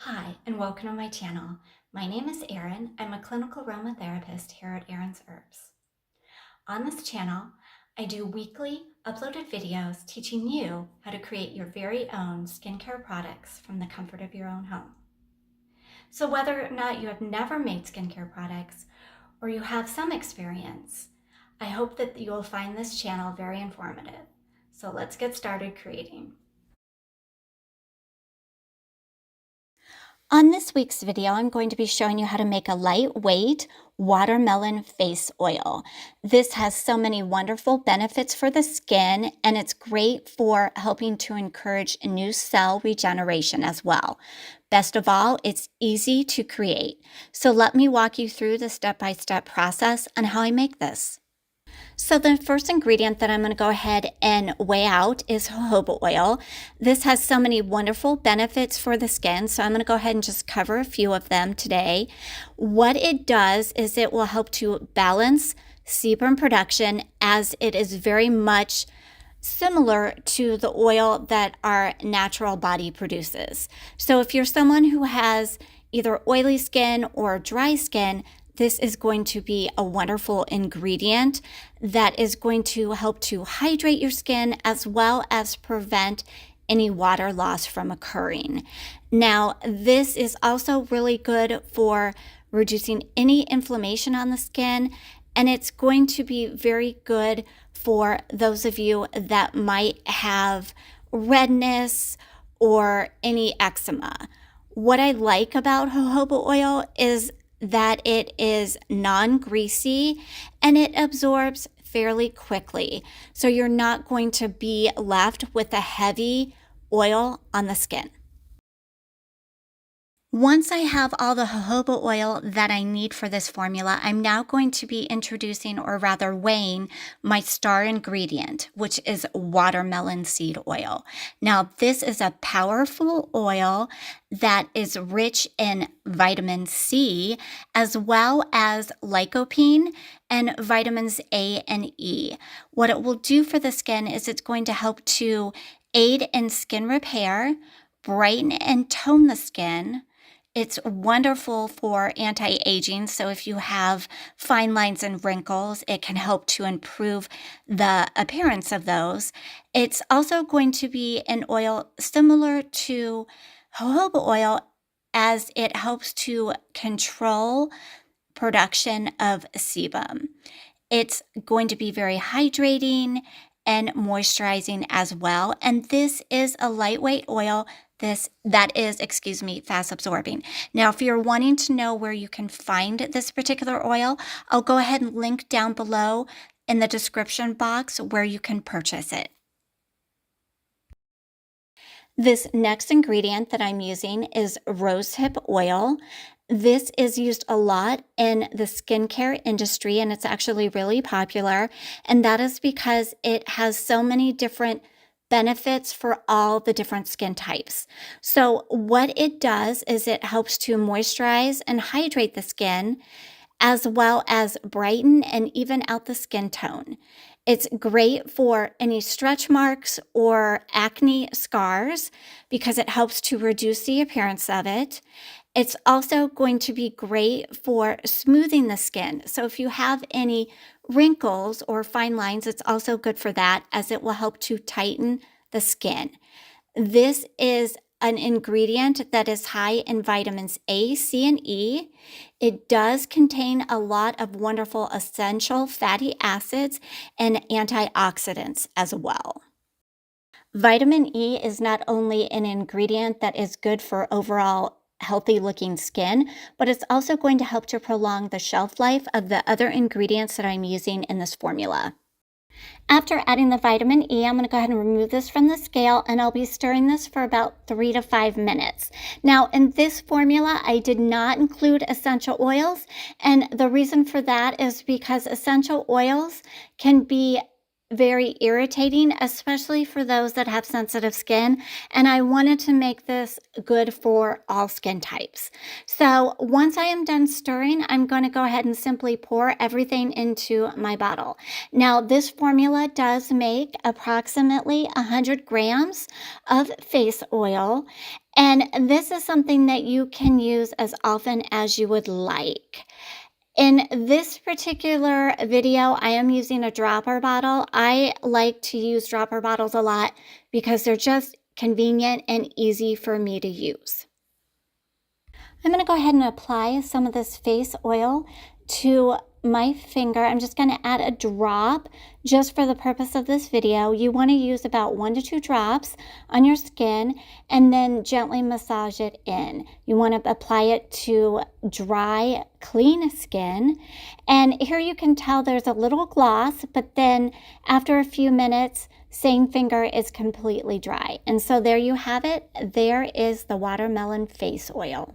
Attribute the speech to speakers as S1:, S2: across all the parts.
S1: Hi, and welcome to my channel. My name is Erin. I'm a clinical aromatherapist here at Erin's Herbs. On this channel, I do weekly uploaded videos teaching you how to create your very own skincare products from the comfort of your own home. So whether or not you have never made skincare products or you have some experience, I hope that you will find this channel very informative. So let's get started creating. On this week's video, I'm going to be showing you how to make a lightweight watermelon face oil. This has so many wonderful benefits for the skin, and it's great for helping to encourage new cell regeneration as well. Best of all, it's easy to create. So let me walk you through the step-by-step process on how I make this. So the first ingredient that I'm going to go ahead and weigh out is jojoba oil. This has so many wonderful benefits for the skin, so I'm going to go ahead and just cover a few of them today. What it does is it will help to balance sebum production, as it is very much similar to the oil that our natural body produces. So if you're someone who has either oily skin or dry skin, this is going to be a wonderful ingredient that is going to help to hydrate your skin as well as prevent any water loss from occurring. Now, this is also really good for reducing any inflammation on the skin, and it's going to be very good for those of you that might have redness or any eczema. What I like about jojoba oil is that it is non-greasy and it absorbs fairly quickly. So you're not going to be left with a heavy oil on the skin. Once I have all the jojoba oil that I need for this formula, I'm now going to be introducing, or rather weighing, my star ingredient, which is watermelon seed oil. Now, this is a powerful oil that is rich in vitamin C, as well as lycopene and vitamins A and E. What it will do for the skin is it's going to help to aid in skin repair, brighten and tone the skin. It's wonderful for anti-aging, so if you have fine lines and wrinkles, it can help to improve the appearance of those. It's also going to be an oil similar to jojoba oil, as it helps to control production of sebum. It's going to be very hydrating and moisturizing as well, and this is a lightweight oil that is fast absorbing. Now, if you're wanting to know where you can find this particular oil, I'll go ahead and link down below in the description box where you can purchase it. This next ingredient that I'm using is rosehip oil. This is used a lot in the skincare industry, and it's actually really popular, and that is because it has so many different benefits for all the different skin types. So what it does is it helps to moisturize and hydrate the skin, as well as brighten and even out the skin tone. It's great for any stretch marks or acne scars because it helps to reduce the appearance of it. It's also going to be great for smoothing the skin. So if you have any wrinkles or fine lines, it's also good for that, as it will help to tighten the skin. This is an ingredient that is high in vitamins A, C, and E. It does contain a lot of wonderful essential fatty acids and antioxidants as well. Vitamin E is not only an ingredient that is good for overall healthy looking skin, but it's also going to help to prolong the shelf life of the other ingredients that I'm using in this formula. After adding the vitamin E, I'm going to go ahead and remove this from the scale, and I'll be stirring this for about 3 to 5 minutes. Now, in this formula, I did not include essential oils, and the reason for that is because essential oils can be very irritating, especially for those that have sensitive skin. And I wanted to make this good for all skin types. So once I am done stirring, I'm going to go ahead and simply pour everything into my bottle. Now, this formula does make approximately 100 grams of face oil. And this is something that you can use as often as you would like. In this particular video, I am using a dropper bottle. I like to use dropper bottles a lot because they're just convenient and easy for me to use. I'm going to go ahead and apply some of this face oil to my finger. I'm just going to add a drop just for the purpose of this video. You want to use about 1 to 2 drops on your skin and then gently massage it in. You want to apply it to dry, clean skin. And here you can tell there's a little gloss, but then after a few minutes, same finger is completely dry. And so there you have it. There is the watermelon face oil.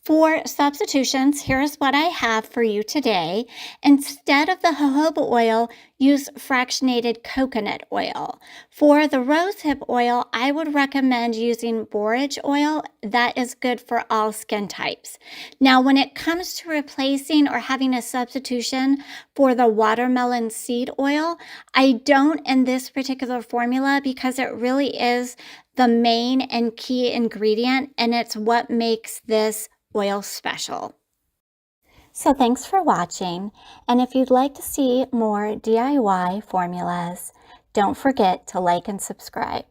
S1: For substitutions, here's what I have for you today. Instead of the jojoba oil, use fractionated coconut oil. For the rosehip oil, I would recommend using borage oil. That is good for all skin types. Now, when it comes to replacing or having a substitution for the watermelon seed oil, I don't in this particular formula because it really is the main and key ingredient, and it's what makes this oil special. So thanks for watching, and if you'd like to see more DIY formulas, don't forget to like and subscribe.